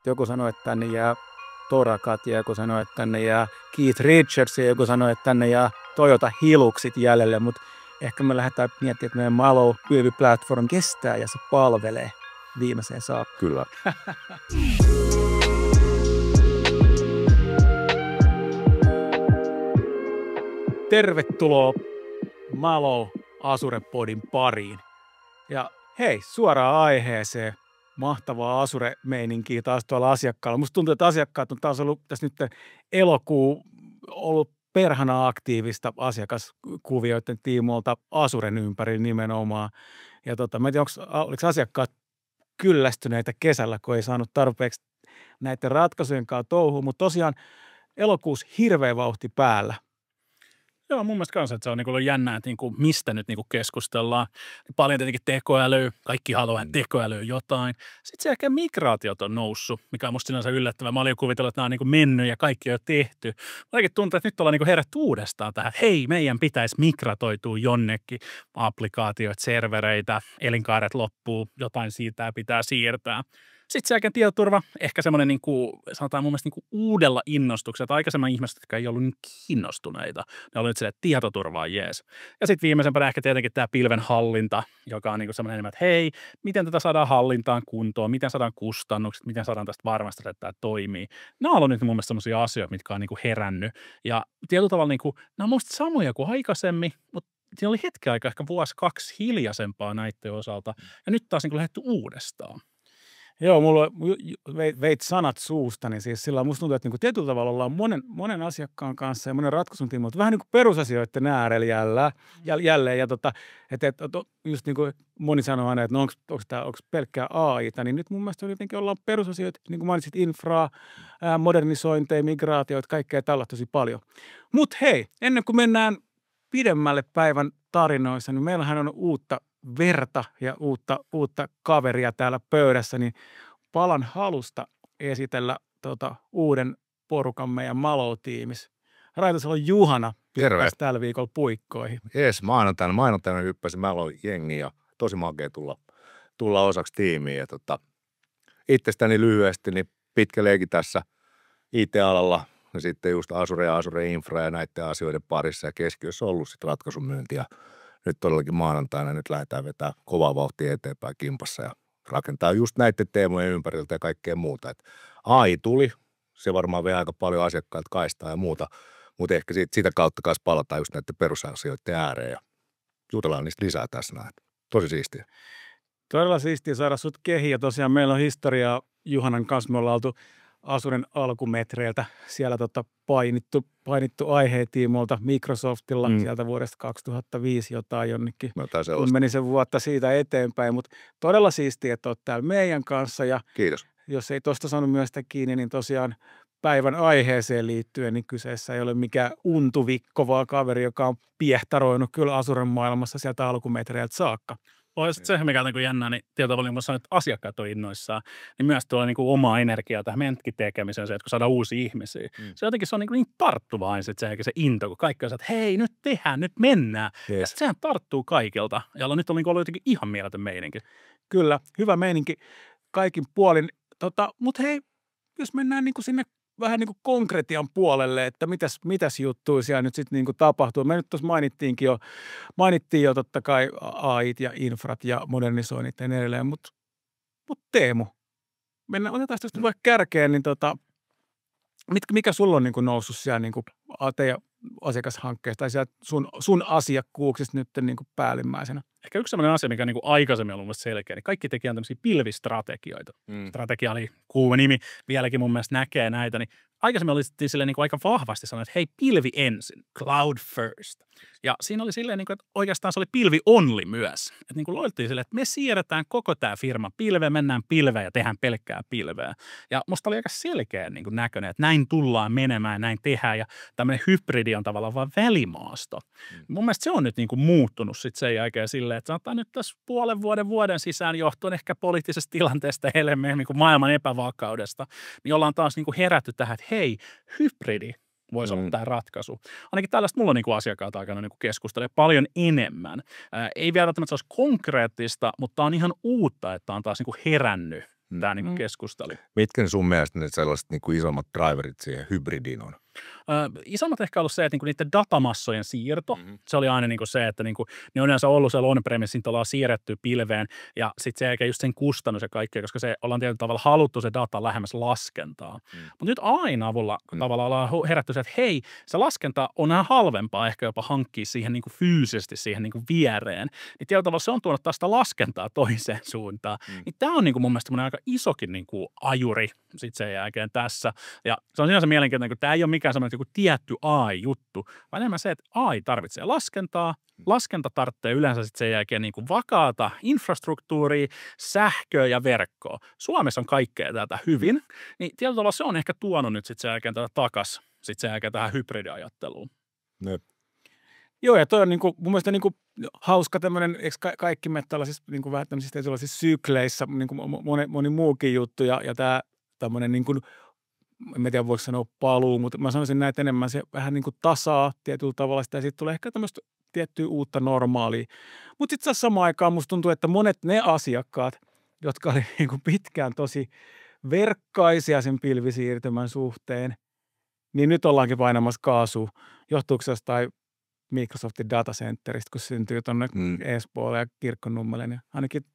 joku sanoi, että tänne jää Torakat, ja joku sanoi, että tänne jää Keith Richards, ja joku sanoi, että tänne jää Toyota Hiluxit jäljelle, mutta ehkä me lähdetään miettimään, että meidän Malo-platform kestää ja se palvelee viimeiseen saakka. Kyllä. Tervetuloa Malo Azure-podin pariin. Ja hei, suoraan aiheeseen. Mahtavaa Azure-meininkiä taas tuolla asiakkaalla. Musta tuntuu, että asiakkaat on taas ollut tässä nyt elokuu ollut perhana aktiivista asiakaskuvioiden tiimoilta Azuren ympäri nimenomaan. Ja mä en tiedä, oliko asiakkaat kyllästyneitä kesällä, kun ei saanut tarpeeksi näiden ratkaisujen kanssa touhuun, mutta tosiaan elokuussa hirveä vauhti päällä. Joo, mun mielestä kanssa, että se on niin ollut jännää, että mistä nyt keskustellaan. Paljon tietenkin tekoälyä, kaikki haluaa tekoälyä jotain. Sitten se ehkä migraatiot on noussut, mikä on musta sinänsä yllättävää. Mä olin jo kuvitellut, että nämä on mennyt ja kaikki on jo tehty. Jotenkin tuntuu, että nyt ollaan herätty uudestaan tähän. Hei, meidän pitäisi migratoitua jonnekin. Applikaatioita, servereitä, elinkaaret loppuu, jotain siitä pitää siirtää. Sitten se jälkeen tietoturva, ehkä semmoinen sanotaan mun mielestä uudella innostuksella. Aikaisemmin ihmiset, jotka ei ollut niin kiinnostuneita, ne oli nyt silleen, että tietoturva on jees. Ja sitten viimeisempänä ehkä tietenkin tämä pilven hallinta, joka on semmoinen enemmän, että hei, miten tätä saadaan hallintaan kuntoon, miten saadaan kustannukset, miten saadaan tästä varmistaa, että tämä toimii. Nämä on ollut nyt mun mielestä semmoisia asioita, mitkä on herännyt. Ja tietyllä tavalla nämä on musta samoja kuin aikaisemmin, mutta siinä oli hetken aikaa, ehkä vuosi, kaksi hiljaisempaa näiden osalta. Ja nyt taas lähdetty uudestaan. Joo, mulla veit sanat suustani. Siis sillä musta tuntuu, että tietyllä tavalla ollaan monen asiakkaan kanssa ja monen ratkaisun tiimoilta vähän perusasioiden äärellä jälleen. Ja just niin kuin moni sanoo aina, että no onko pelkkää AIta, niin nyt mun mielestä jotenkin ollaan perusasioita, niin kuin mainitsit, infraa, modernisointeja, migraatioita, kaikkea tällaista tosi paljon. Mutta hei, ennen kuin mennään pidemmälle päivän tarinoissa, niin meillähän on uutta verta ja uutta kaveria täällä pöydässä, niin palan halusta esitellä uuden porukan meidän Malo-tiimissä. Raitasalo Juhana hyppäsi tällä viikolla puikkoihin. Jes, maanantaina hyppäsi Malo-jengi ja tosi makea tulla osaksi tiimiä. Ja itsestäni lyhyesti, niin pitkä leiki tässä IT-alalla ja sitten just Azure ja Azure Infra ja näiden asioiden parissa ja keskiössä on ollut sitten ratkaisumyynti ja nyt todellakin maanantaina nyt lähdetään vetämään kovaa vauhtia eteenpäin kimpassa ja rakentaa just näiden teemojen ympäriltä ja kaikkea muuta. Et AI tuli, se varmaan vie aika paljon asiakkailta kaistaa ja muuta, mutta ehkä sitä kautta kanssa palataan just näiden perusasioiden ääreen ja jutellaan niistä lisää tässä näin. Tosi siistiä. Todella siistiä saada sut kehiin ja tosiaan meillä on historiaa Juhanan kanssa, me ollaan oltu Azuren alkumetreiltä siellä painittu aiheetiimolta Microsoftilla sieltä vuodesta 2005 jotain jonnekin. Meni sen vuotta siitä eteenpäin, mutta todella siistiä, että olet täällä meidän kanssa. Ja kiitos. Jos ei tuosta saanut myös sitä kiinni, niin tosiaan päivän aiheeseen liittyen, niin kyseessä ei ole mikään untuvikko, vaan kaveri, joka on piehtaroinut kyllä Azuren maailmassa sieltä alkumetreiltä saakka. Se, mikä on jännää, niin tietyllä tavalla, kun sanoin, että asiakkaat on innoissaan, niin myös tuolla omaa energiaa tähän meidänkin tekemiseen, että kun saadaan uusia ihmisiä. Se jotenkin se on niin tarttuvaa se into, kun kaikki on että hei, nyt tehdään, nyt mennään. Yes. Ja sehän tarttuu kaikilta. Ja nyt on ollut jotenkin ihan mieletön meininki. Kyllä, hyvä meininki kaikin puolin. Mutta hei, jos mennään sinne vähän konkretian puolelle, että mitäs juttuja siellä nyt sitten tapahtuu. Me nyt tuossa mainittiin jo totta kai AIt ja infrat ja modernisoinnit ja edelleen, mutta Teemu, otetaan tästä vaikka kärkeen, niin mikä sulla on noussut siellä teidän asiakashankkeesta tai sieltä sun asiakkuuksista nyt päällimmäisenä? Ehkä yksi sellainen asia, mikä aikaisemmin on ollut selkeä, niin kaikki tekijät on tämmöisiä pilvistrategioita. Strategia oli kuuma nimi, vieläkin mun mielestä näkee näitä, niin aikaisemmin oli silleen aika vahvasti sanoa, että hei, pilvi ensin, cloud first. Ja siinä oli silleen, että oikeastaan se oli pilvi only myös. Että loiltiin silleen, että me siirretään koko tämä firma pilveen, mennään pilveen ja tehdään pelkkää pilveä. Ja musta oli aika selkeä näköinen, että näin tullaan menemään, näin tehdään ja tämmöinen hybridi on tavallaan vaan välimaasto. Mun mielestä se on nyt muuttunut sitten sen jälkeen silleen, että sanotaan nyt tässä puolen vuoden sisään johtuen ehkä poliittisesta tilanteesta helmeen maailman epävakaudesta, niin ollaan taas herätty tähän, että hei, hybridi voisi olla tämä ratkaisu. Ainakin tällaista mulla on asiakkaat aikana keskustelee paljon enemmän. Ei vielä välttämättä se olisi konkreettista, mutta on ihan uutta, että on taas herännyt tämä niin keskustelu. Mitkä ne sun mielestä ne sellaiset niin kuin isommat driverit siihen hybridiin on? Isommat ehkä ollut se, että niinku niiden datamassojen siirto, se oli aina niinku se, että niinku, ne on yleensä ollut siellä on-premissin, ollaan siirretty pilveen ja sitten se eikä just sen kustannus ja kaikkea, koska se ollaan tietyllä tavalla haluttu se data lähemmäs laskentaa. Mutta nyt AI:n avulla tavallaan ollaan herätty se, että hei, se laskenta on vähän halvempaa ehkä jopa hankkia siihen niinku fyysisesti siihen niinku viereen. Niin tietyllä tavalla se on tuonut taas sitä laskentaa toiseen suuntaan. Niin tämä on niinku mun mielestä aika isokin niinku ajuri sitten sen jälkeen tässä. Ja se on sinänsä mielenkiintoinen, kun tämä ei ole mikään semmoinen joku tietty AI-juttu, vaan enemmän se, että AI tarvitsee laskentaa. Laskenta tarvitsee yleensä sitten sen jälkeen niin kuin vakaata infrastruktuuria, sähköä ja verkkoa. Suomessa on kaikkea tätä hyvin, niin tietyllä tavalla se on ehkä tuonut nyt sitten sen jälkeen tätä takaisin, sitten sen jälkeen tähän hybridiajatteluun. Ne. Joo, ja toi on niinku, mun mielestä niinku hauska tämmöinen, eikö kaikki me tällaisissa niinku vähän tämmöisissä sykleissä, niinku moni muukin juttu, ja tämä tämmöinen niinku, en tiedä voiko sanoa paluu, mutta mä sanoisin näin, että enemmän se vähän niin kuin tasaa tietyllä tavalla sitä, ja sitten tulee ehkä tämmöistä tiettyä uutta normaalia. Mutta sitten samaan aikaan musta tuntuu, että monet ne asiakkaat, jotka oli niin kuin pitkään tosi verkkaisia sen pilvisiirtymän suhteen, niin nyt ollaankin painamassa kaasua. Johtuuko se jostain Microsoftin datacenteristä, kun syntyy tuonne Espoolle ja Kirkkonummelle, niin ainakin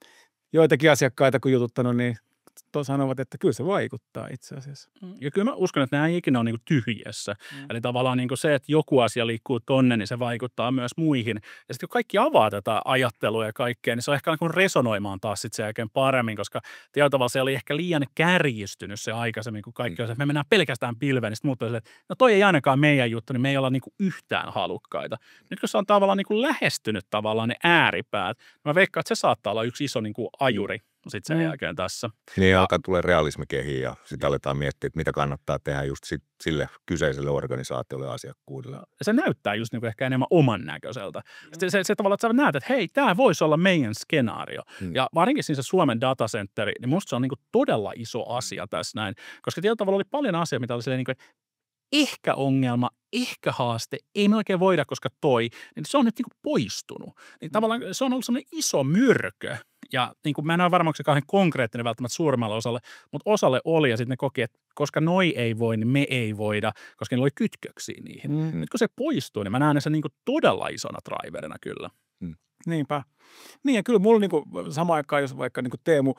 joitakin asiakkaita kun jututtanut, niin sanovat, että kyllä se vaikuttaa itse asiassa. Ja kyllä mä uskon, että nämä ei ikinä ole niin kuin tyhjässä. Eli tavallaan niin kuin se, että joku asia liikkuu tonne, niin se vaikuttaa myös muihin. Ja sitten kun kaikki avaa tätä ajattelua ja kaikkea, niin se on ehkä niin kuin resonoimaan taas sitten sen jälkeen paremmin, koska tietyllä tavalla se oli ehkä liian kärjistynyt se aikaisemmin, kun kaikki on, että me mennään pelkästään pilveen, niin sitten muut on että no toi ei ainakaan meidän juttu, niin me ei olla niin kuin yhtään halukkaita. Nyt kun se on tavallaan niin kuin lähestynyt tavallaan ne ääripäät, niin mä veikkaan, että se saattaa olla yksi iso niin kuin ajuri sitten sen jälkeen tässä. Niin alkaa tulee realismi kehiin ja sitten aletaan miettiä, että mitä kannattaa tehdä just sille kyseiselle organisaatiolle ja asiakkuudelle. Se näyttää just niin kuin ehkä enemmän oman näköiseltä. Se tavallaan, että sä näet, että hei, tämä voisi olla meidän skenaario. Ja varsinkin siinä se Suomen datacenteri, niin musta se on niin kuin todella iso asia tässä näin. Koska tietyllä tavalla oli paljon asiaa, mitä oli silleen niin kuin, ehkä ongelma, ehkä haaste, ei me oikein voida, koska niin se on nyt niin kuin poistunut. Niin tavallaan se on ollut semmoinen iso myrkö. Ja niin kuin mä en ole varmaan se kauhean konkreettinen välttämättä suurimmalle osalle, mutta osalle oli ja sitten ne koki, että koska noi ei voi, niin me ei voida, koska niillä oli kytköksiä niihin. Nyt kun se poistuu, niin mä näen sen niin kuin todella isona driverina kyllä. Niinpä. Niin ja kyllä mulla niin kuin samaan aikaan, jos vaikka niin kuin Teemu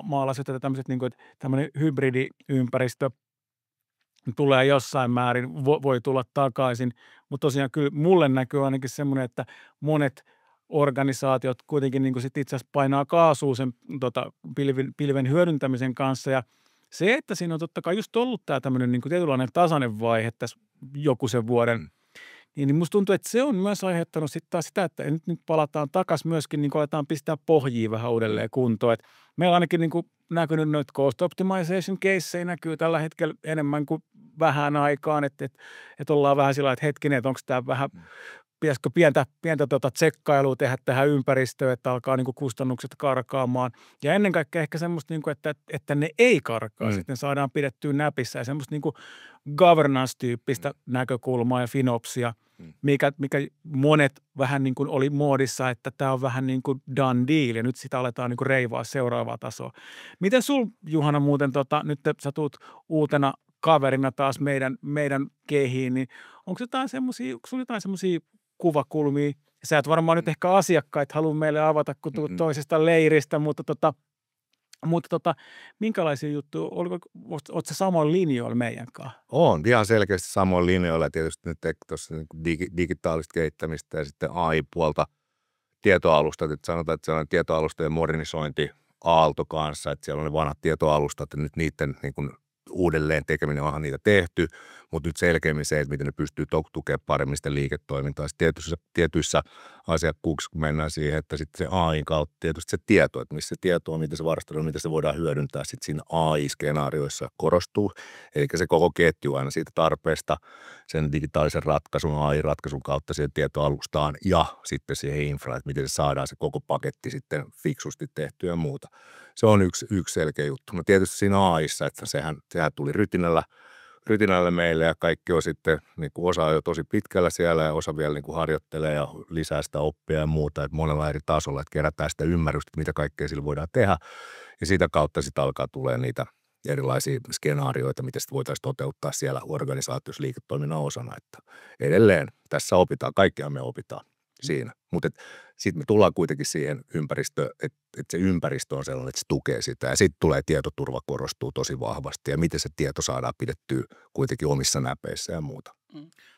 maalasi tämmöiset, niin kuin, että tämmöinen hybridiympäristö tulee jossain määrin, voi tulla takaisin, mutta tosiaan kyllä mulle näkyy ainakin semmoinen, että monet organisaatiot kuitenkin niin kuin sit itse asiassa painaa kaasua sen pilven hyödyntämisen kanssa ja se, että siinä on totta kai just ollut tämä tämmöinen niin kuin tietynlainen tasainen vaihe tässä joku sen vuoden, niin musta tuntuu, että se on myös aiheuttanut sitten taas sitä, että nyt palataan takaisin myöskin, niin kuin aletaan pistää pohjia vähän uudelleen kuntoon. Et meillä ainakin niin kuin näkynyt noita cost optimization caseja näkyy tällä hetkellä enemmän kuin vähän aikaan, että ollaan vähän sillä lailla, että hetkinen, että onko tämä vähän pitäisikö pientä tsekkailua tehdä tähän ympäristöön, että alkaa niin kuin kustannukset karkaamaan. Ja ennen kaikkea ehkä semmoista, niin kuin, että ne ei karkaa, sitten saadaan pidettyä näpissä ja semmoista niin kuin governance-tyyppistä näkökulmaa ja finopsia, mikä monet vähän niin kuin oli muodissa, että tämä on vähän niin kuin done deal ja nyt sitä aletaan niin kuin reivaa seuraavaa tasoa. Miten sul, Juhana, muuten nyt sä tuut uutena kaverina taas meidän kehiin, niin onko jotain semmoisia kuvakulmia? Sä et varmaan nyt ehkä asiakkaita halua meille avata, kun tuut toisesta leiristä, mutta minkälaisia juttuja, oletko sä samoin linjoilla meidän kanssa? On ihan selkeästi samoin linjoilla. Tietysti nyt tuossa digitaalista kehittämistä ja sitten AI-puolta tietoalustat. Että sanotaan, että se on tietoalustojen modernisointi aalto kanssa, että siellä on ne vanhat tietoalustat ja nyt niiden niin kuin uudelleen tekeminen onhan niitä tehty, mutta nyt selkeämmin se, että miten ne pystyy tukemaan paremmin sitä liiketoimintaa. Tietyissä asiakkuuksissa, kun mennään siihen, että sitten se AI:n kautta tietysti se tieto, että missä se tieto on, miten se varastoidaan, miten se voidaan hyödyntää sitten siinä AI-skenaarioissa korostuu. Eli se koko ketju aina siitä tarpeesta sen digitaalisen ratkaisun, AI-ratkaisun kautta siihen tietoalustaan ja sitten siihen infraan, että miten se saadaan se koko paketti sitten fiksusti tehtyä ja muuta. Se on yksi selkeä juttu. No tietysti siinä AI:ssa, että sehän tuli rytinällä meille ja kaikki on sitten, niin kuin osa on jo tosi pitkällä siellä ja osa vielä niin kuin harjoittelee ja lisää sitä oppia ja muuta, että monella eri tasolla, että kerätään sitä ymmärrystä, mitä kaikkea sillä voidaan tehdä. Ja sitä kautta sitten alkaa tulee niitä erilaisia skenaarioita, miten sitä voitaisiin toteuttaa siellä organisaatiossa liiketoiminnan osana. Että edelleen tässä opitaan, kaikkea me opitaan siinä. Mutta sitten me tullaan kuitenkin siihen ympäristöön, että se ympäristö on sellainen, että se tukee sitä. Ja sitten tulee tietoturva korostuu tosi vahvasti ja miten se tieto saadaan pidettyä kuitenkin omissa näpeissä ja muuta.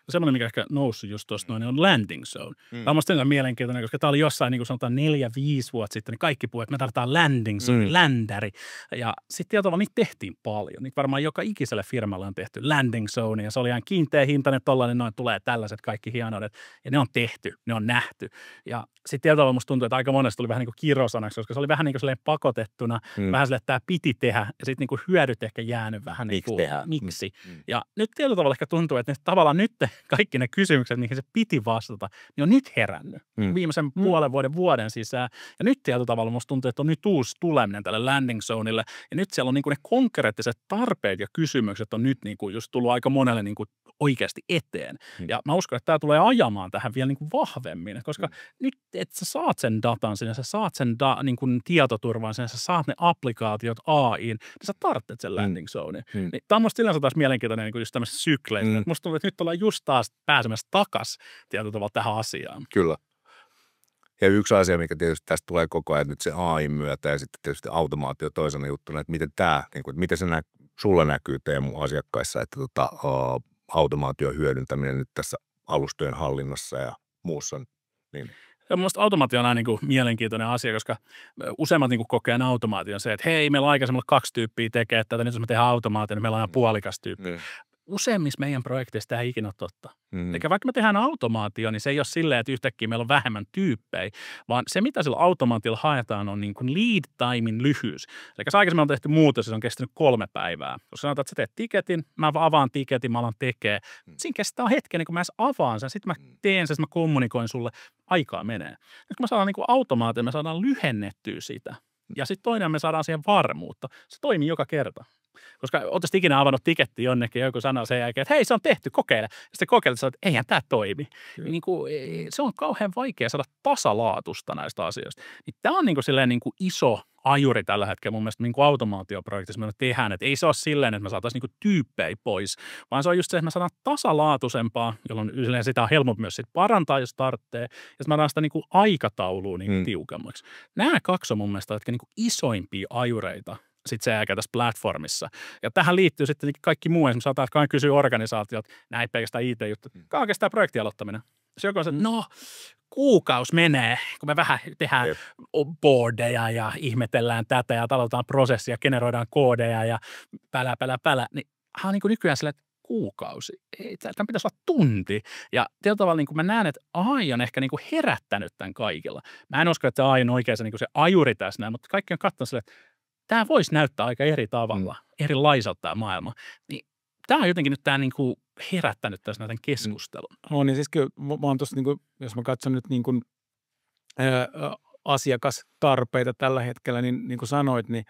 Semmoinen, mikä ehkä noussut just tuosta noin, on landing zone. Tämä on musta mielenkiintoinen, koska tämä oli jossain, niin kuin sanotaan 4-5 vuotta sitten, niin kaikki puhuivat, että me tarvitaan landing zone, ländäri. Ja sitten tietyllä niitä tehtiin paljon. Niitä varmaan joka ikiselle firmalle on tehty landing zone, ja se oli ihan kiinteä hintainen, tollainen, noin tulee tällaiset kaikki hienoudet. Ja ne on tehty, ne on nähty. Ja sitten tietyllä musta tuntuu, että aika monesta tuli vähän niin kuin kirosanaksi, koska se oli vähän niin kuin pakotettuna, vähän silleen, että tämä piti tehdä, ja sitten niin kuin hyödyt ehkä jäänyt vähän niin kuin, miksi. Ja nyt tietyllä tavalla ehkä tuntuu, että ne tavallaan nyt kaikki ne kysymykset, mihin se piti vastata, niin on nyt herännyt viimeisen puolen vuoden sisään. Ja nyt tietyllä tavalla musta tuntuu, että on nyt uusi tuleminen tälle landing zoneille. Ja nyt siellä on niin kuin ne konkreettiset tarpeet ja kysymykset on nyt niin kuin just tullut aika monelle niin kuin oikeasti eteen. Ja mä uskon, että tämä tulee ajamaan tähän vielä niin kuin vahvemmin, koska nyt, että sä saat sen datan sinne, sä saat sen niin kuin tietoturvan sinne, sä saat ne applikaatiot AI:n, niin sä tarvitset sen landing zone. Niin, tämä on musta sillänsä taas mielenkiintoinen niin kuin just tämmöisessä sykleissä. Musta tuntuu, että nyt ollaan just taas pääsemässä takaisin tietyllä tavalla tähän asiaan. Kyllä. Ja yksi asia, mikä tietysti tästä tulee koko ajan nyt se AI myötä ja sitten tietysti automaatio toisena juttuna, että miten tämä, niin kuin, että miten se sulla näkyy Teemu asiakkaissa, että automaation hyödyntäminen nyt tässä alustojen hallinnassa ja muussa. Niin. Ja mun mielestä automaatio on aina niin kuin mielenkiintoinen asia, koska useimmat niin kuin kokee automaation se, että hei, meillä on aikaisemmalla 2 tyyppiä tekee tätä, nyt jos me tehdään automaatio, niin meillä on aina puolikas tyyppi. Useimmissa meidän projekteissa tämä ei ikinä ole totta. Eli vaikka me tehdään automaatio, niin se ei ole silleen, että yhtäkkiä meillä on vähemmän tyyppejä, vaan se, mitä sillä automaatiolla haetaan, on niin kuin lead timein lyhyys. Eli aikaisemmin on tehty muutos, se on kestänyt 3 päivää. Jos sanotaan, että sä teet tiketin, mä avaan tiketin, mä alan tekee. Siinä kestää hetken, niin kun mä edes avaan sen, sitten mä teen sen, mä kommunikoin sulle, aikaa menee. Nyt kun me saadaan niin kuin automaatio, me saadaan lyhennettyä sitä. Ja sitten toinen, me saadaan siihen varmuutta. Se toimii joka kerta. Koska ootko ikinä avannut tiketti jonnekin ja joku sanoo sen jälkeen, että hei, se on tehty, kokeile. Ja sitten kokeilet, että eihän tämä toimi. Niin kuin, se on kauhean vaikea saada tasalaatusta näistä asioista. Niin tämä on niin kuin silleen niin kuin iso ajuri tällä hetkellä mun mielestä niin kuin automaatioprojektissa me tehdään. Että ei se ole silleen, että me saataisiin niin kuin tyyppejä pois, vaan se on just se, että me saadaan tasalaatuisempaa, jolloin yleensä sitä on helpompi myös sit parantaa, jos tarvitsee. Ja sitten me saadaan sitä niin kuin aikataulua niin kuin tiukemmaksi. Nämä 2 on mun mielestä niin kuin isoimpia ajureita sitten se jälkeen tässä platformissa. Ja tähän liittyy sitten kaikki muu. Esimerkiksi saattaa kysyä organisaatiot, näin pelkästään IT-juttu. Kauan kestää projektin aloittaminen? Se joku on se, no kuukausi menee, kun me vähän tehdään boardeja ja ihmetellään tätä ja aloitetaan prosessia, generoidaan koodeja ja pälä. Niin hän on niin kuin nykyään silleen, että kuukausi. Tämä pitäisi olla tunti. Ja tietyllä tavalla niin kuin mä näen, että AI on ehkä niin kuin herättänyt tämän kaikilla. Mä en usko, että AI on oikein se, niin kuin se ajuri tässä näin, mutta kaikki on katsonut silleen, että tämä voisi näyttää aika eri tavalla, erilaiselta tämä maailma. Niin, tämä on jotenkin nyt tämä niin kuin herättänyt tässä näiden keskustelun. No niin, siis kyllä mä oon tuossa, niin kuin, jos mä katson nyt niin kuin, asiakastarpeita tällä hetkellä, niin kuin sanoit, niin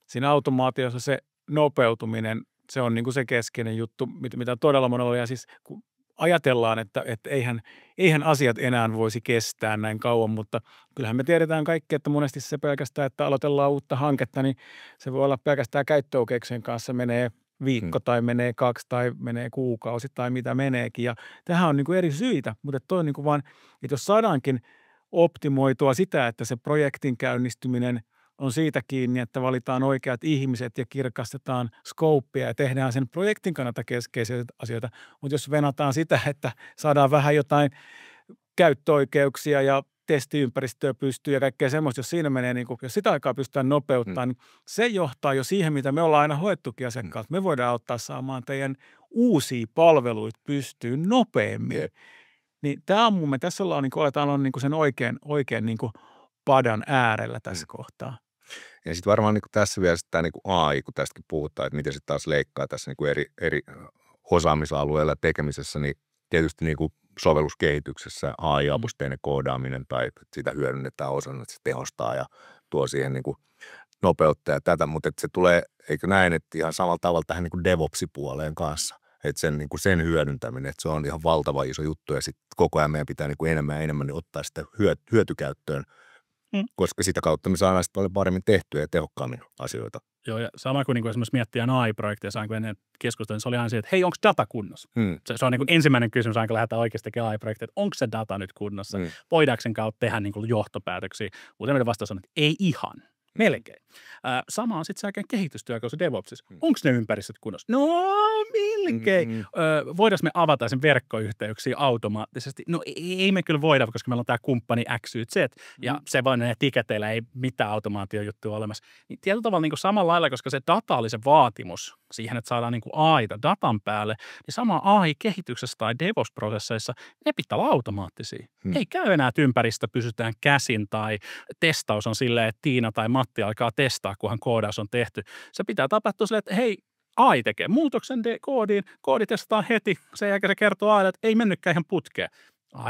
siinä automaatiossa se nopeutuminen, se on niin kuin se keskeinen juttu, mitä todella monella, ja siis kun ajatellaan, että eihän asiat enää voisi kestää näin kauan, mutta kyllähän me tiedetään kaikki, että monesti se pelkästään, että aloitellaan uutta hanketta, niin se voi olla pelkästään käyttöoikeuksien kanssa menee viikko tai menee 2 tai menee kuukausi tai mitä meneekin. Ja tähän on niin kuin eri syitä, mutta toi on niin kuin vaan, että jos saadaankin optimoitua sitä, että se projektin käynnistyminen on siitä kiinni, että valitaan oikeat ihmiset ja kirkastetaan skouppia ja tehdään sen projektin kannalta keskeisiä asioita. Mutta jos venataan sitä, että saadaan vähän jotain käyttöoikeuksia ja testiympäristöä pystyy ja kaikkea semmoista, jos siinä menee, niin kun, jos sitä aikaa pystytään nopeuttamaan, niin se johtaa jo siihen, mitä me ollaan aina hoettukin asiakkaat. Me voidaan auttaa saamaan teidän uusia palveluita pystyyn nopeammin. Niin tämä on mun mielestä, tässä ollaan, niin kuin, aletaan niin kuin sen oikein niin kuin padan äärellä tässä kohtaa. Ja sitten varmaan niin kuin tässä vielä tämä niin kuin AI, kun tästäkin puhutaan, että miten se taas leikkaa tässä niin kuin eri osaamisalueilla tekemisessä, niin tietysti niin kuin sovelluskehityksessä AI-avusteinen koodaaminen tai sitä hyödynnetään osana, että se tehostaa ja tuo siihen niin kuin nopeutta ja tätä, mutta että se tulee, eikö näin, että ihan samalla tavalla tähän niin kuin DevOps-puoleen kanssa, että sen, niin kuin sen hyödyntäminen, että se on ihan valtava iso juttu ja sitten koko ajan meidän pitää niin kuin enemmän ja enemmän niin ottaa sitä hyötykäyttöön koska sitä kautta me saadaan sitten paljon paremmin tehtyä ja tehokkaammin asioita. Joo, ja sama kuin esimerkiksi miettii AI-projekteja, kun ennen keskustelua, niin se oli aina se, että hei, onko data kunnossa? Se on niin kuin ensimmäinen kysymys, aina kun lähdetään oikeasti tekemään AI-projekteja, että onko se data nyt kunnossa? Voidaanko sen kautta tehdä niin kuin johtopäätöksiä? Useimmiten vastaus on, että ei ihan. Melkein. Sama on sitten se oikein kehitystyökaus DevOpsissa. Onko ne ympäristöt kunnossa? No, melkein. Voidaanko me avata sen verkkoyhteyksiä automaattisesti? No ei me kyllä voida, koska meillä on tämä kumppani XYZ, ja se voi ne tiketeillä, ei mitään automaatiojuttua olemassa. Niin tietyllä tavalla niin kuin samalla lailla, koska se data oli se vaatimus siihen, että saadaan niin kuin AIta datan päälle, niin sama AI-kehityksessä tai DevOps-prosesseissa, ne pitää olla automaattisia. Ei käy enää, että ympäristö pysytään käsin tai testaus on silleen, että Tiina tai Matti alkaa testaa, kunhan koodaus on tehty. Se pitää tapahtua silleen, että hei, AI tekee muutoksen koodiin, koodi testataan heti, sen jälkeen se kertoo AIlle, että ei mennytkään ihan putkeen.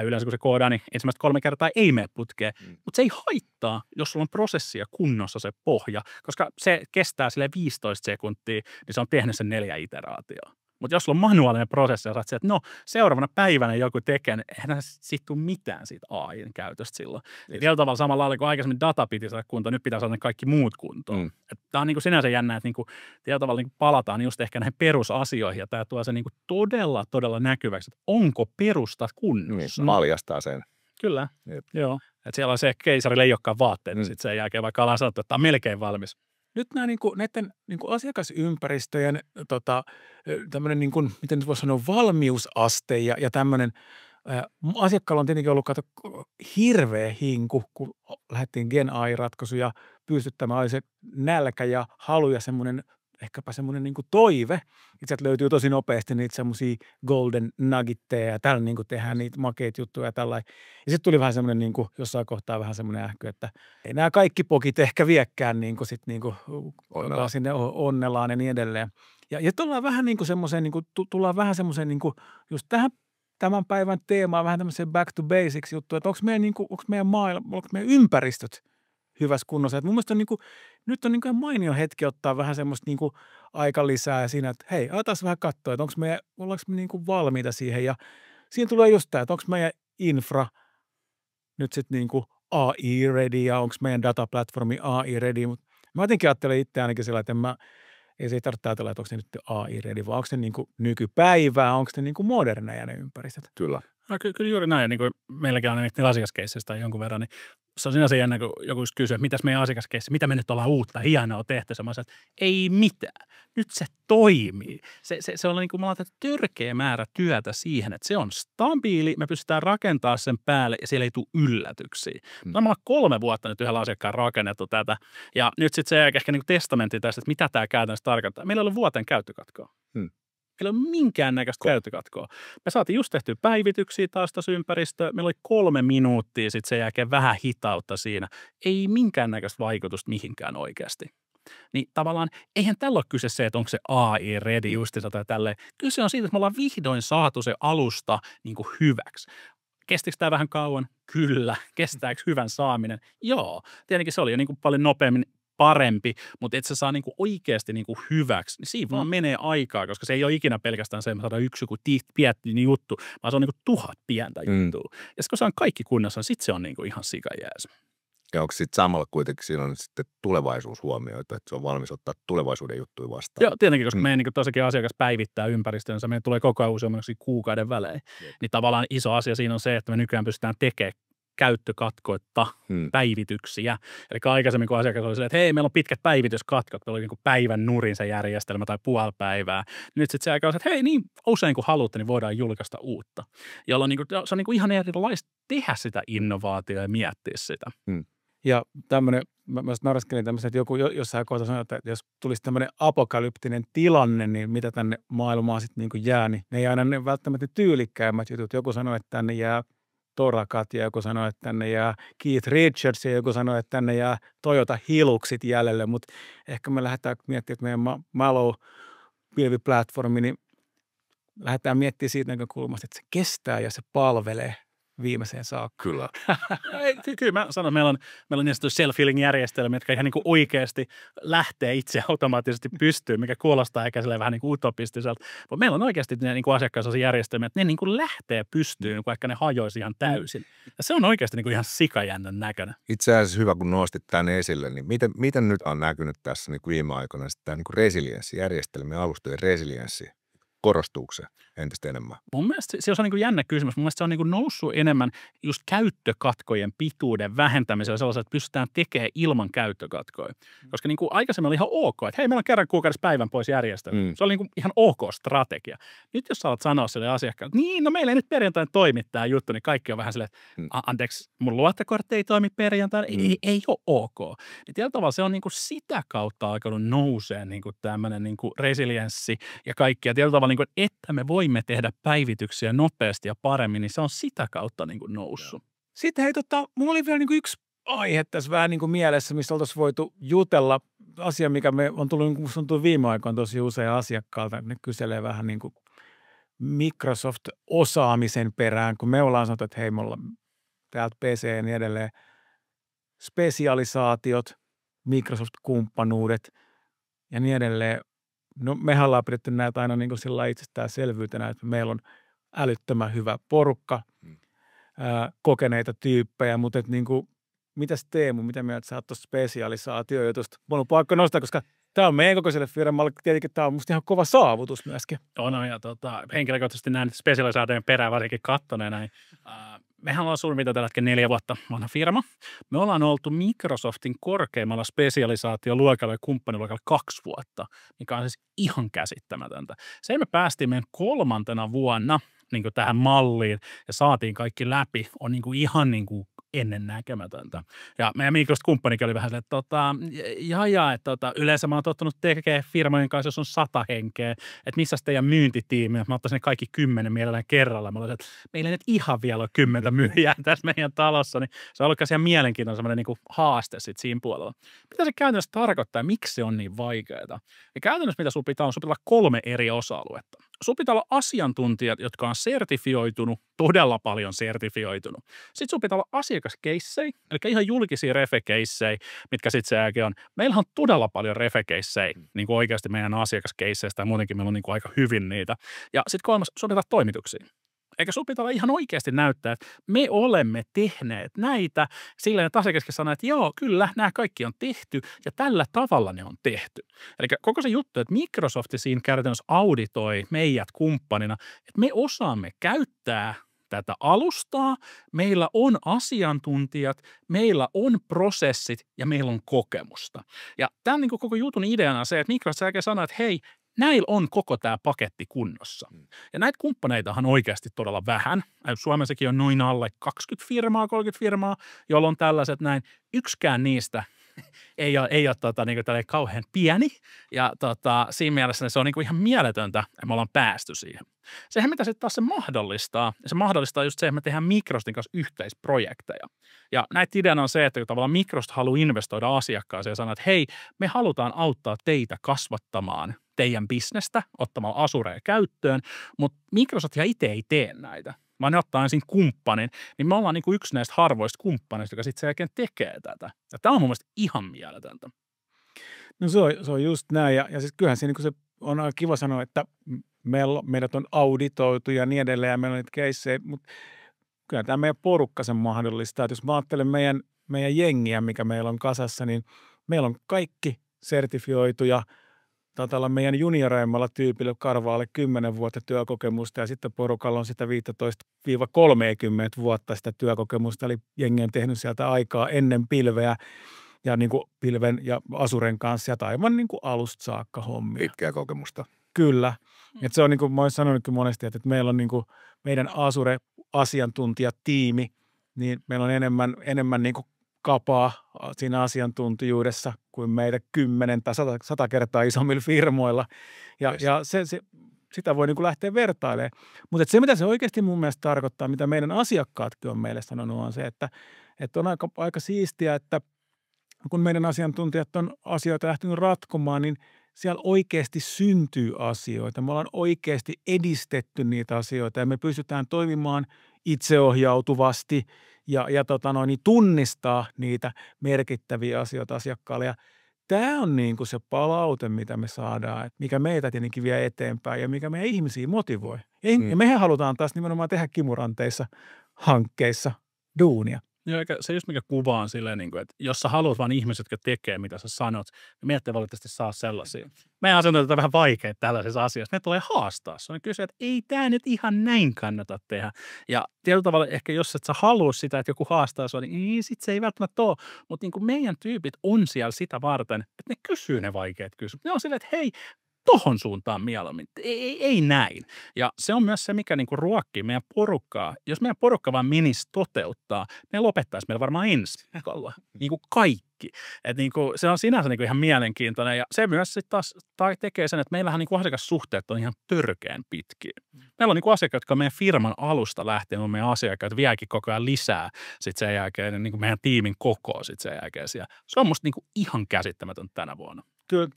Yleensä kun se koodaa, niin ensimmäistä 3 kertaa ei mene putkeen, mutta se ei haittaa, jos sulla on prosessia kunnossa se pohja, koska se kestää sille 15 sekuntia, niin se on tehnyt sen 4 iteraatioa. Mutta jos sulla on manuaalinen prosessi ja saat se, että no seuraavana päivänä joku tekee, niin eihän siitä tule mitään siitä AI:n käytöstä silloin. Tietyllä tavalla samalla lailla kuin aikaisemmin data piti saada kuntoon, nyt pitää saada ne kaikki muut kuntoon. Tämä on niin kuin sinänsä jännä, että niin kuin, tietyllä tavalla niin kuin palataan just ehkä näihin perusasioihin ja tämä tuo se niin kuin todella näkyväksi, että onko perustat kunnossa. Niin, paljastaa sen. Kyllä, joo. Että siellä on se keisarille ei olekaan vaatteet, sitten sen jälkeen vaikka ollaan sanottu, että tämä on melkein valmis. Nyt nämä näiden asiakasympäristöjen tämmöinen, miten nyt voisi sanoa, valmiusaste ja tämmöinen, asiakkaalla on tietenkin ollut hirveä hinku, kun lähdettiin Gen AI-ratkaisuja pystyttämään, oli se nälkä ja halu ja semmoinen, ehkäpä semmoinen toive. Itse löytyy tosi nopeasti niitä semmoisia golden nuggetteja ja täällä tehdään niitä makeita juttuja ja tällainen. Ja sitten tuli vähän semmoinen jossain kohtaa vähän semmoinen ähky, että ei nämä kaikki pokit ehkä viekään sinne Onnelaan ja niin edelleen. Ja tullaan vähän semmoiseen, tullaan vähän semmoiseen just tähän tämän päivän teemaan, vähän tämmöiseen back to basics juttu, että onko meidän maailma, onko meidän ympäristöt hyvässä kunnossa. Et mun mielestä nyt on ihan mainio hetki ottaa vähän semmoista aika lisää siinä, että hei, aletaan vähän katsoa, että ollaanko me valmiita siihen. Ja siinä tulee just tämä, että onko meidän infra nyt sitten AI-ready ja onko meidän dataplatformi AI-ready. Mutta mä jotenkin ajattelen itse ainakin sillä, että ei se ei tarvitse ajatella, että onko se nyt AI-ready, vaan onko se nykypäivää, onko ne moderneja ne ympäristöt. Kyllä. No, kyllä juuri näin. Niin kuin meilläkin on niitä asiakaskeisseistä tai jonkun verran, niin se on sinänsä jännä, kun joku just kysyy, että mitäs meidän asiakaskeissi, mitä me nyt ollaan uutta, hienoa tehty. Semmoista, että ei mitään. Nyt se toimii. Se on niin kuin me ollaan törkeä määrä työtä siihen, että se on stabiili, me pystytään rakentamaan sen päälle ja siellä ei tule yllätyksiä. Me ollaan 3 vuotta nyt yhdellä asiakkaan rakennettu tätä ja nyt sitten se ehkä niin kuin testamentti tästä, että mitä tämä käytännössä tarkoittaa. Meillä on ollut vuoteen käyttökatkoa. Meillä ei ole minkäännäköistä käyttökatkoa. Me saatiin just tehtyä päivityksiä taas tässä ympäristöä. Meillä oli 3 minuuttia sitten sen jälkeen vähän hitautta siinä. Ei minkäännäköistä vaikutusta mihinkään oikeasti. Niin tavallaan eihän tällä ole kyse se, että onko se AI ready justiinsa tai tälleen. Kyse on siitä, että me ollaan vihdoin saatu se alusta niin kuin hyväksi. Kestikö tämä vähän kauan? Kyllä. Kestääkö hyvän saaminen? Joo. Tietenkin se oli jo niin kuin paljon nopeammin parempi, mutta et sä saa niinku oikeasti niinku hyväksi, niin siinä vaan menee aikaa, koska se ei ole ikinä pelkästään se, että saadaan yksi joku pieni juttu, vaan se on niinku 1000 pientä juttua. Ja sitten kun se on kaikki kunnossa, niin sitten se on niinku ihan sikajääs. Ja onko sitten samalla kuitenkin siinä on sitten tulevaisuus huomioitu, että se on valmis ottaa tulevaisuuden juttuja vastaan? Joo, tietenkin, koska meidän niin tosikin asiakas päivittää ympäristönsä, meidän tulee koko ajan useammin kuukauden välein. Niin tavallaan iso asia siinä on se, että me nykyään pystytään tekemään käyttökatkoitta, päivityksiä. Eli aikaisemmin, kun asiakas oli silleen, että hei, meillä on pitkät päivityskatkot, meillä oli niin kuin päivän nurin se järjestelmä tai puoli päivää. Nyt sitten se aika on, että hei, niin usein kun haluatte, niin voidaan julkaista uutta. Jolloin niin kuin, se on niin kuin ihan erilaista tehdä sitä innovaatiota ja miettiä sitä. Ja tämmöinen, mä nauraskelin tämmöisen, että joku jossain kohtaa sanoi, että jos tulisi tämmöinen apokalyptinen tilanne, niin mitä tänne maailmaan sitten niin kuin jää, niin ne ei aina ne välttämättä tyylikkäimmät jutut. Joku sanoi, että tänne jää Torakat ja joku sanoi, että tänne jää Keith Richards ja joku sanoi, että tänne jää Toyota Hiluxit jäljelle, mutta ehkä me lähdetään miettimään, että meidän Mallow-pilviplatformi, niin lähdetään miettimään siitä näkökulmasta, että se kestää ja se palvelee viimeiseen saakka. Kyllä. Kyllä mä sanon, että meillä on niin sanottu self-healing-järjestelmä, jotka ihan niin kuin oikeasti lähtee itse automaattisesti pystyyn, mikä kuulostaa ehkä vähän niin kuin utopistiselta. Mutta meillä on oikeasti ne niin kuin asiakkaassa järjestelmä, että ne niin kuin lähtee pystyyn, vaikka ne hajoisi ihan täysin. Ja se on oikeasti niin kuin ihan sikajännän näköinen. Itse asiassa hyvä, kun nostit tämän esille, niin miten nyt on näkynyt tässä niin kuin viime aikoina tämä niin kuin resilienssijärjestelmä ja alustojen resilienssi? Korostuuko se entistä enemmän? Mun mielestä se on niin kuin jännä kysymys. Mun mielestä se on niin kuin noussut enemmän just käyttökatkojen pituuden vähentämisellä sellaisella, että pystytään tekemään ilman käyttökatkoja. Koska niin kuin aikaisemmin oli ihan ok, että hei, meillä on kerran kuukaudessa päivän pois järjestelmä. Se oli niin kuin ihan ok strategia. Nyt jos sä olet sanoa sille asiakkaalle, että niin, no meillä ei nyt perjantaina toimi tämä juttu, niin kaikki on vähän silleen, että anteeksi, mun luottokortti ei toimi perjantaina, ei ole ok. Niin tietyllä tavalla se on niin kuin sitä kautta alkanut nousee niin kuin tämmöinen niin kuin resilienssi ja kaikki. Ja tietyllä tavalla, niin kuin, että me voimme tehdä päivityksiä nopeasti ja paremmin, niin se on sitä kautta niin kuin noussut. Sitten hei, mulla oli vielä niin kuin yksi aihe tässä vähän niin kuin mielessä, mistä oltaisiin voitu jutella. Asia, mikä me on tullut, musta on tullut viime aikoina tosi usein asiakkaalta, ne kyselee vähän niin kuin Microsoft-osaamisen perään, kun me ollaan sanottu, että hei, me ollaan täältä PC ja niin edelleen, spesialisaatiot, Microsoft-kumppanuudet ja niin edelleen. No mehän ollaan pidetty näitä aina niin kuin sillä itsestäänselvyytenä, että meillä on älyttömän hyvä porukka, kokeneita tyyppejä, mutta että niin kuin, mitäs Teemu, mitä mieltä sä oot tuosta spesialisaatiojutusta? Mulla on pakko nostaa, koska tämä on meidän kokoiselle firmalle, tietenkin tämä on musta ihan kova saavutus myöskin. No ja henkilökohtaisesti näin spesialisaatioiden perään varsinkin kattoneena, niin mehän ollaan suurin piirtein tällä hetkellä 4 vuotta vanha firma. Me ollaan oltu Microsoftin korkeimmalla spesialisaatioluokalla ja kumppaniluokalla 2 vuotta, mikä on siis ihan käsittämätöntä. Se me päästiin meidän 3. vuonna niin kuin tähän malliin ja saatiin kaikki läpi, on niin kuin ihan niin kuin ennennäkemätöntä. Ja meidän Microsoft-kumppanikin oli vähän silleen, että yleensä mä oon tottunut tekemään firmojen kanssa, jos on 100 henkeä, että missä teidän myyntitiimi, mä ottaisin ne kaikki 10 mielellään kerralla. Mä olisin, että meillä ei nyt ihan vielä ole 10 myyjää tässä meidän talossa, niin se on ollut ihan mielenkiintoinen semmoinen niin kuin haaste sit siinä puolella. Mitä se käytännössä tarkoittaa ja miksi se on niin vaikeaa? Ja käytännössä mitä sun pitää olla 3 eri osa-aluetta. Sun pitää olla asiantuntijat, jotka on sertifioitunut, todella paljon sertifioitunut. Sitten sun pitää olla asiakaskeissejä, eli ihan julkisia refekeissejä, mitkä sitten se jälkeen on. Meillä on todella paljon refekeissejä, niin kuin oikeasti meidän asiakaskeisseistä ja muutenkin meillä on niin kuin aika hyvin niitä. Ja sitten 3, sun pitää toimituksia. Eikä sun pitää olla ihan oikeasti näyttää, että me olemme tehneet näitä silleen, että asiakaskin sanoo, että joo, kyllä, nämä kaikki on tehty ja tällä tavalla ne on tehty. Eli koko se juttu, että Microsoft siinä käytännössä auditoi meidät kumppanina, että me osaamme käyttää tätä alustaa, meillä on asiantuntijat, meillä on prosessit ja meillä on kokemusta. Ja tämän niin koko jutun ideana on se, että Microsoft sanoo, että hei, näillä on koko tämä paketti kunnossa. Ja näitä kumppaneitahan oikeasti todella vähän. Suomessakin on noin alle 20 firmaa, 30 firmaa, joilla on tällaiset näin. Yksikään niistä ei ole niin kauhean pieni. Ja siinä mielessä se on niin ihan mieletöntä, että me ollaan päästy siihen. Sehän, mitä sitten taas se mahdollistaa just se, että me tehdään Microsoftin kanssa yhteisprojekteja. Ja näitä ideana on se, että tavallaan Microsoft haluaa investoida asiakkaaseen ja sanoa, että hei, me halutaan auttaa teitä kasvattamaan teidän bisnestä ottamalla Azurea käyttöön, mutta Microsoft ja itse ei tee näitä, vaan ne ottaa ensin kumppanin, niin me ollaan niin kuin yksi näistä harvoista kumppaneista, joka sitten sen jälkeen tekee tätä. Ja tämä on mun mielestä ihan mieletöntä. No se on just näin, ja siis kyllähän se, niin se on kiva sanoa, että meidät on auditoitu ja niin edelleen, ja meillä on niitä keissejä, mutta kyllä tämä meidän porukka sen mahdollistaa. Että jos mä ajattelen meidän jengiä, mikä meillä on kasassa, niin meillä on kaikki sertifioituja. Taitaa olla meidän junioreimmalla tyypillä karvaalle 10 vuotta työkokemusta ja sitten porukalla on sitä 15-30 vuotta sitä työkokemusta. Eli jengi on tehnyt sieltä aikaa ennen pilveä ja niin kuin pilven ja Azuren kanssa ja aivan niin kuin alusta saakka hommia. Pitkää kokemusta. Kyllä. Että se on niin kuin mä olen sanonutkin monesti, että meillä on niin kuin meidän Azure-asiantuntijatiimi, niin meillä on enemmän niin kuin kapaa siinä asiantuntijuudessa kuin meitä 10 tai 100 kertaa isommilla firmoilla. Ja sitä voi niin kuin lähteä vertailemaan. Mutta se, mitä se oikeasti mun mielestä tarkoittaa, mitä meidän asiakkaatkin on meille sanonut, on se, että on aika siistiä, että kun meidän asiantuntijat on asioita lähtenyt ratkomaan, niin siellä oikeasti syntyy asioita. Me ollaan oikeasti edistetty niitä asioita ja me pystytään toimimaan itseohjautuvasti ja niin tunnistaa niitä merkittäviä asioita asiakkaalle. Ja tämä on niin kuin se palaute, mitä me saadaan, että mikä meitä tietenkin vie eteenpäin ja mikä meidän ihmisiä motivoi. Ja mehän halutaan taas nimenomaan tehdä kimuranteissa hankkeissa duunia. Joo, eikä se just mikä kuvaa silleen, niin kuin, että jos sä haluat vaan ihmiset, jotka tekee, mitä sä sanot, niin meidät ei valitettavasti saa sellaisia. Meidän asiantuntijat on vähän vaikeita tällaisissa asioissa. Me tulee haastaa. Se on kysyä, että ei tämä nyt ihan näin kannata tehdä. Ja tietyllä tavalla ehkä jos et sä halua sitä, että joku haastaa sua, niin sit se ei välttämättä ole. Mutta niin kuin meidän tyypit on siellä sitä varten, että ne kysyy ne vaikeat kysymykset. Ne on silleen, että hei, tohon suuntaan mieluummin. Ei näin. Ja se on myös se, mikä niinku ruokkii meidän porukkaa. Jos meidän porukka vaan menisi toteuttaa, ne lopettaisi meillä varmaan ensi viikolla. Niinku kaikki. Et niinku, se on sinänsä niinku ihan mielenkiintoinen. Ja se myös sitten taas tekee sen, että meillähän niinku asiakassuhteet on ihan törkeän pitkiä. Meillä on niinku asiakkaat, jotka on meidän firman alusta lähtien, on meidän asiakkaat vieläkin koko ajan lisää. Sitten sen jälkeen niinku meidän tiimin kokoa sitten sen jälkeen siellä. Se on musta niinku ihan käsittämätön tänä vuonna. Kyllä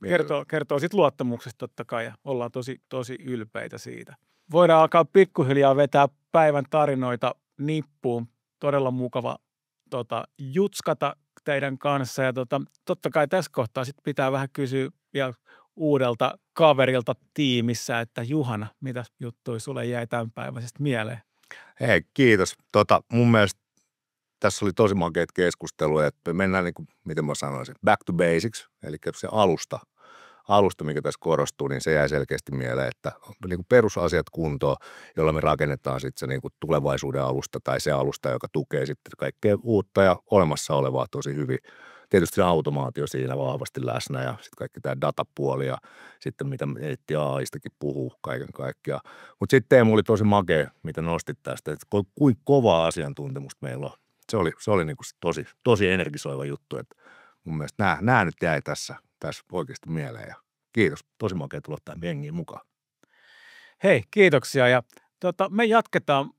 kertoo sit luottamuksesta totta kai ja ollaan tosi ylpeitä siitä. Voidaan alkaa pikkuhiljaa vetää päivän tarinoita nippuun. Todella mukava jutskata teidän kanssa ja totta kai tässä kohtaa sit pitää vähän kysyä vielä uudelta kaverilta tiimissä, että Juhana, mitä juttuja sulle jäi tämänpäiväisestä mieleen? Hei, kiitos. Mun mielestä tässä oli tosi makeat keskusteluja, että mennään niin kuin, miten mä sanoisin, back to basics, eli se alusta, mikä tässä korostuu, niin se jäi selkeästi mieleen, että niin kuin perusasiat kuntoon, jolla me rakennetaan sitten se niin kuin tulevaisuuden alusta tai se alusta, joka tukee sitten kaikkea uutta ja olemassa olevaa tosi hyvin. Tietysti se automaatio siinä vahvasti läsnä ja sitten kaikki tämä datapuoli ja sitten mitä Eetti AIstakin puhuu kaiken kaikkiaan. Mutta sitten Teemu oli tosi makea, mitä nostit tästä, että kuinka kovaa asiantuntemusta meillä on. Se oli niin kuin tosi energisoiva juttu, että mun mielestä nämä nyt jäi tässä oikeasti mieleen ja kiitos. Tosi makea tulla tämän jengiin mukaan. Hei, kiitoksia ja me jatketaan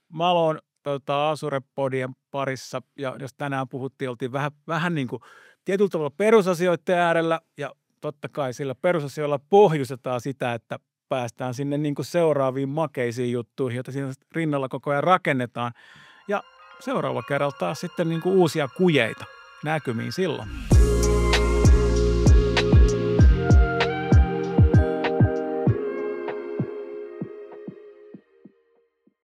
Malon Azure-podien parissa ja jos tänään oltiin vähän niin kuin tietyllä tavalla perusasioiden äärellä ja totta kai sillä perusasioilla pohjustetaan sitä, että päästään sinne niin kuin seuraaviin makeisiin juttuihin, joita siinä rinnalla koko ajan rakennetaan ja seuraava kerralla taas sitten niin kuin uusia kujeita näkymiin silloin.